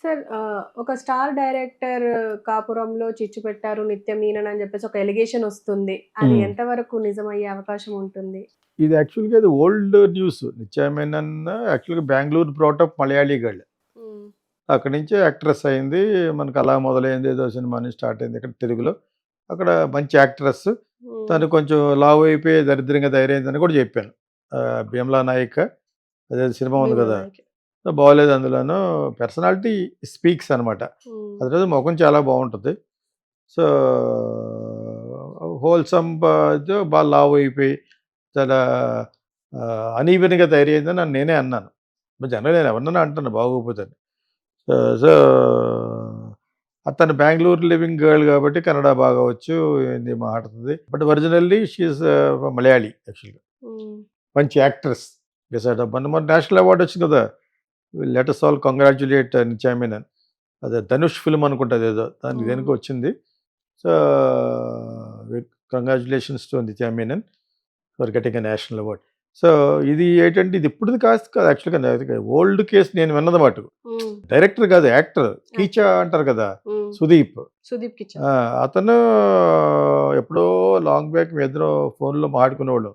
Sir ఒక star director కాపురంలో చిచ్చు పెట్టారు, నిత్య మీనన్ అని చెప్పేసి ఒక ఎలిగేషన్ వస్తుంది. అది ఎంతవరకు నిజమయ్యే అవకాశం ఉంటుంది? ఇది యాక్చువల్‌గా అది ఓల్డ్ న్యూస్. నిత్య మేనన్ యాక్చువల్‌గా Bengaluru brought up Malayali girl. హ్మ్. అక్కడి నుంచే యాక్ట్రెస్ అయింది. మనకు అలా మొదలైంది ఏదో సినిమా నుంచి స్టార్ట్ అయింది ఇక్కడ తెలుగులో. అక్కడ మంచి యాక్ట్రెస్. హ్మ్. తను కొంచెం లావు అయిపోయి దరిద్రంగా తయారైందని కూడా చెప్పాను. 'భీమ్లా నాయక్' అదేదో సినిమా ఉంది 'భీమ్లా కదా! నాయక్'. బాగోలేదు అందులోను. పర్సనాలిటీ స్పీక్స్ అనమాట. హ్మ్. అది రోజు మొఖం చాలా బావుంటది. సో, హోల్‌సమ్ బాగా లావు అయిపోయి చాలా అనీవెన్‌గా తయారయిందని నేనే అన్నాను. జనరల్‌గా నేను ఎవరినైనా అంటాను బాగోకపోతే. సో, సో, తను బెంగుళూరు లివింగ్ గర్ల్ కాబట్టి కన్నడ బాగా వచ్చు, హిందీ మాట్లాడుతుంది. But originally she is Malayali యాక్చువల్‌గా. హ్మ్. మంచి యాక్ట్రెస్. మొన్న నేషనల్ అవార్డ్ వచ్చింది కదా! లెట్ అస్ ఆల్ కంగ్రాచ్యులేట్ నిత్య మేనన్. అదే ధనుష్ ఫిల్మ్ అనుకుంటా అదేదో. దానికి హ్మ్. దేనికో వచ్చింది. సో, కంగ్రాచ్యులేషన్స్ టు నిత్య Menon for getting a national award. So, ఇది ఏంటంటే ఇది ఇప్పుడుది కాదు యాక్చువల్‌గా ఓల్డ్ కేస్ నేను విన్నది మటుకు. హ్మ్. డైరెక్టర్ కాదు యాక్టర్. కీచా యాక్టర్. అంటారు కదా! హ్మ్. సుదీప్. 'సుదీప్ కిచ్చా'. ఆ! అతను ఎప్పుడో లాంగ్ బ్యాక్ మేమిద్దరం ఫోన్‌లో మాట్లాడుకునేవాళ్ళం.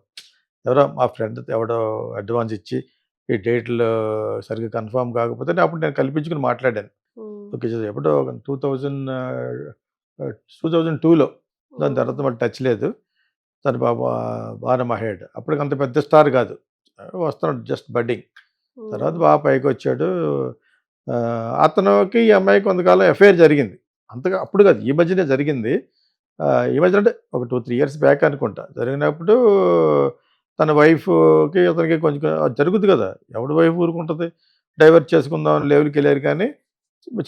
ఎవరో మా ఫ్రెండ్ ఎవడో అడ్వాన్స్ ఇచ్చి ఈ డేట్‌లు సరిగ్గా కన్ఫర్మ్ కాకపోతే అప్పుడు నేను కల్పించుకొని మాట్లాడాను. హ్మ్. ఓకే. ఎప్పుడో 2002లో. దాని హ్మ్. తర్వాత మళ్ళీ టచ్ లేదు. తను బానే మాట్లాడాడు. అప్పటికంత పెద్ద స్టార్ కాదు. వస్తున్నాడు జస్ట్ బడ్డింగ్. తర్వాత హ్మ్. బాగా పైకొచ్చాడు. అతనికి ఈ అమ్మాయికి కొంతకాలం ఎఫైర్ జరిగింది. అంతగా అప్పుడు కాదు. ఈ మధ్యనే జరిగింది. ఈ మధ్యన అంటే ఒక 2, 3 ఇయర్స్ బ్యాక్ అనుకుంటా. జరిగినప్పుడు తన వైఫ్‌కి అతనికి కొంచెం జరుగుద్ది కదా! ఎవడి వైఫ్ ఊరుకుంటది. డైవర్ట్ చేసుకుందాం అని లెవెల్‌కెళ్లారు కానీ,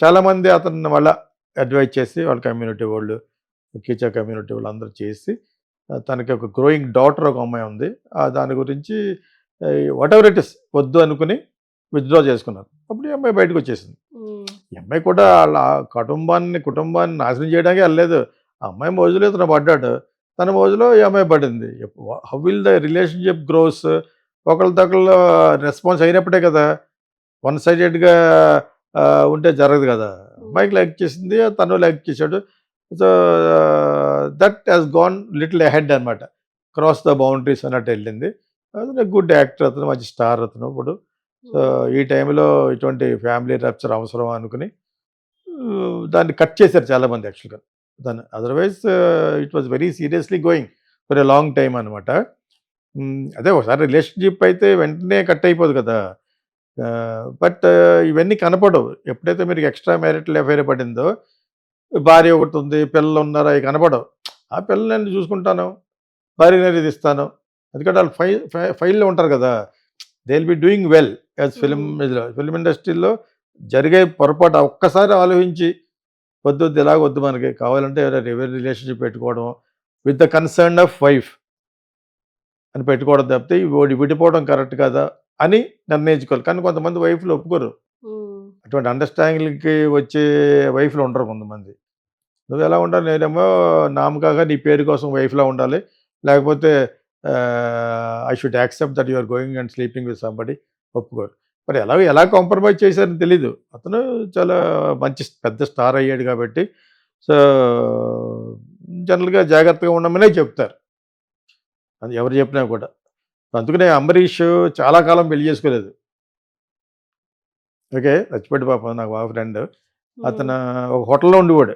చాలామంది అతన్ని మళ్ళా అడ్వైజ్ చేసి వాళ్ళ కమ్యూనిటీ వాళ్ళు, కీచా కమ్యూనిటీ వాళ్ళందరూ చేసి తనకి ఒక గ్రోయింగ్ డాటర్ ఒక అమ్మాయి ఉంది. దాని గురించి వాటెవర్ ఇట్ ఇస్ వద్దు అనుకుని విత్‌డ్రా చేసుకున్నారు. అప్పుడు ఈ అమ్మాయి బయటకొచ్చేసింది. హ్మ్. ఈ అమ్మాయి కూడా ఆళ్ళ కుటుంబాన్ని నాశనం చేయడానికే ఎళ్ళలేదు. ఆ అమ్మాయి మోజులో ఇతను పడ్డాడు. తన మోజులో ఈ అమ్మాయి పడింది. How will the relationship grows ఒకళ్ళదొకళ్ళు రెస్పాన్స్ అయినప్పుడే కదా! వన్ సైడెడ్‌గా ఉంటే జరగదు కదా! హ్మ్. అమ్మాయికి లైక్ చేసింది. తను లైక్ చేసాడు. So, that has gone little ahead అనమాట. క్రాస్ ద బౌండరీస్ అన్నట్టు ఎళ్ళింది. అతను గుడ్ యాక్టర్ అతను. మంచి స్టార్ అతను ఇప్పుడు. సో, హ్మ్. ఈ టైంలో ఇటువంటి ఫ్యామిలీ రప్చర్ అవసరమా అనుకుని దాన్ని కట్ చేశారు చాలామంది యాక్చువల్‌గా. దాన్ని otherwise it was very seriously going for a long time అనమాట. అదే ఒకసారి రిలేషన్‌షిప్ అయితే వెంటనే కట్ అయిపోదు కదా! బట్ ఇవన్నీ కనపడవు. ఎప్పుడైతే మీరు ఎక్స్‌ట్రా మ్యారిటల్ అఫైర్ పడిందో, భార్య ఒకటుంది, పిల్లలున్నారు అయి కనపడవు. ఆ పిల్లల్ని నేను చూసుకుంటాను. భార్యని అనేది ఇస్తాను. ఎందుకంటే ఆళ్ళు ఫైల్‌లో ఉంటారు కదా! They will be doing well as hmm. Film ఇండస్ట్రీలో జరిగే పొరపాటు ఒక్కసారి ఆలోచించి వద్దొద్దు ఇలాగొద్దు మనకి. కావాలంటే రిలేషన్‌షిప్ పెట్టుకోవడం with the concern of wife అని పెట్టుకోవడం తప్పితే విడిపోవడం కరెక్ట్ కాదా అని నిర్ణయించుకోవాలి. కానీ కొంతమంది వైఫ్‌లు ఒప్పుకోరు. హ్మ్. అటువంటి అండర్‌స్టాండింగ్‌కి వచ్చే వైఫ్‌లు ఉండరు కొంతమంది. నువ్వెలా ఉండాలి? నేనేమో నామకాగా నీ పేరు కోసం వైఫ్‌లా ఉండాలి. లేకపోతే I should accept that you are going and sleeping with somebody ఒప్పుకోరు. మరి ఎలా కాంప్రమైజ్ చేశారని తెలీదు. అతను చాలా మంచి పెద్ద స్టార్ అయ్యాడు కాబట్టి సో, జనరల్‌గా జాగ్రత్తగా ఉండమనే చెప్తారు. అది ఎవరు చెప్పినా కూడా. అందుకనే 'అంబరీష్' చాలా కాలం పెళ్లి చేసుకోలేదు. ఓకే. చచ్చిపోయాడు పాపం నాకు బాగా ఫ్రెండ్. హ్మ్. అతను ఒక హోటల్‌లో ఉండేవాడు.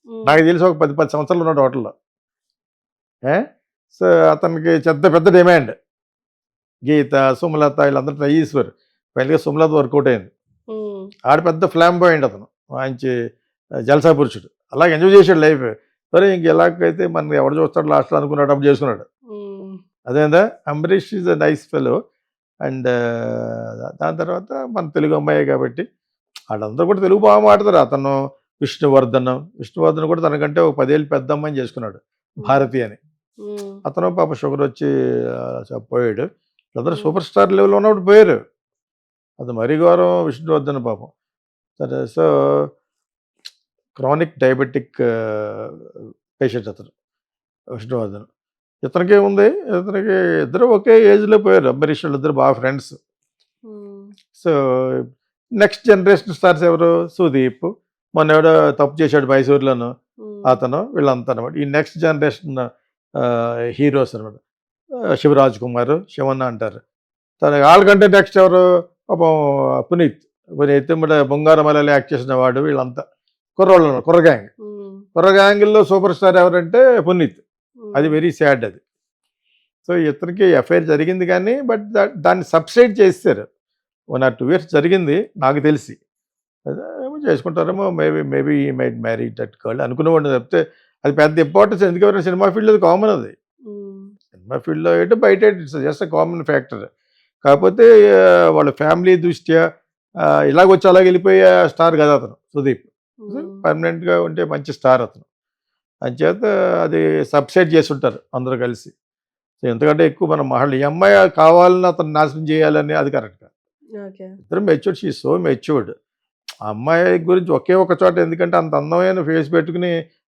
హ్మ్. నాకు తెలిసి ఒక 10 సంవత్సరాలు ఉన్నాడు హోటల్‌లో. ఏ సో, అతనికి పెద్ద డిమాండ్. గీత, సుమలత వీళ్ళందరూ ట్రై చేసేవారు. ఫైనల్‌గా సుమలత వర్కౌట్ అయింది. హ్మ్. ఆడు పెద్ద ఫ్లాంబాయంట్ అతను. మంచి జల్సా పురుషుడు. అలాగే ఎంజాయ్ చేసాడు లైఫ్. సరే ఇంక ఇలాగైతే మనల్ని ఎవడు చూస్తాడు లాస్ట్‌లో అనుకునేటప్పుడు చేసుకున్నాడు. హ్మ్. అదేందా 'Ambareesh' is a nice fellow and దాని తర్వాత మన తెలుగు అమ్మాయే కాబట్టి ఆళ్ళందరూ కూడా తెలుగు బాగా మాట్లాడతారు. అతను విష్ణువర్ధన్ కూడా తనకంటే ఒక 10 ఏళ్ళు పెద్ద అమ్మాయిని చేసుకున్నాడు. హ్మ్. భారతి అని. హ్మ్. అతను పాపం షుగరొచ్చి పోయాడు. వీళ్ళందరూ హ్మ్. సూపర్ స్టార్ లెవెల్‌లో ఉన్నప్పుడు పోయారు. అది మరీ ఘోరం విష్ణువర్ధన్ పాపం. సరే సో, క్రానిక్ డయాబెటిక్ పేషెంట్ అతను విష్ణువర్ధన్. ఇతనికేముంది ఇతనికి ఇద్దరు ఒకే ఏజ్‌లో పోయారు. అంబరీష్ వాళ్ళిద్దరు బాగా ఫ్రెండ్స్. హ్మ్. సో, నెక్స్ట్ జనరేషన్ స్టార్స్ ఎవరు? సుదీప్, మొన్న ఎవడో తప్పు చేశాడు మైసూర్లోను అతను, వీళ్ళంతా అనమాట. ఈ నెక్స్ట్ జనరేషన్ హీరోస్ అనమాట. శివరాజ్ కుమార్, శివన్న అంటారు. వాళ్ళకంటే నెక్స్ట్ ఎవరు? పాపం పునీత్. పునీత్ బొంగారమలలో యాక్ట్ చేసిన వాడు, వీళ్ళంతా కుర్రోళ్ళు, కుర్ర గ్యాంగ్. కుర్ర గ్యాంగ్లో సూపర్ స్టార్ ఎవరంటే పునీత్. అది వెరీ సాడ్ అది. సో ఇతనికి ఎఫ్ఐఆర్ జరిగింది కానీ బట్ దాన్ని సబ్సైడ్ చేస్తారు. 1 or 2 years జరిగింది నాకు తెలిసి. ఏమో చేసుకుంటారేమో, maybe he might marry that girl అనుకునేవాడిని తప్పితే అది పెద్ద ఇంపార్టెన్స్ ఎందుకు ఎవరైనా సినిమా ఫీల్డ్లో అది కామన్. అది సినిమా ఫీల్డ్లో ఏంటో బయట it's just a common factor. కాకపోతే వాళ్ళ ఫ్యామిలీ దృష్ట్యా ఇలాగొచ్చి అలాగ వెళ్ళిపోయే స్టార్ కదా అతను సుదీప్. పర్మనెంట్గా ఉంటే మంచి స్టార్ అతను. అంచేత అది సబ్సైడ్ చేసి ఉంటారు అందరూ కలిసి. సో ఎంతకంటే ఎక్కువ మనం మహల్ ఈ అమ్మాయి కావాలని అతను నాశనం చేయాలని అది కరెక్ట్ కాదు. ఇద్దరు మెచ్యూర్డ్, షీ సో మెచ్యూర్డ్. ఆ అమ్మాయి గురించి ఒకే ఒక చోట, ఎందుకంటే అంత అందమైన ఫేస్ పెట్టుకుని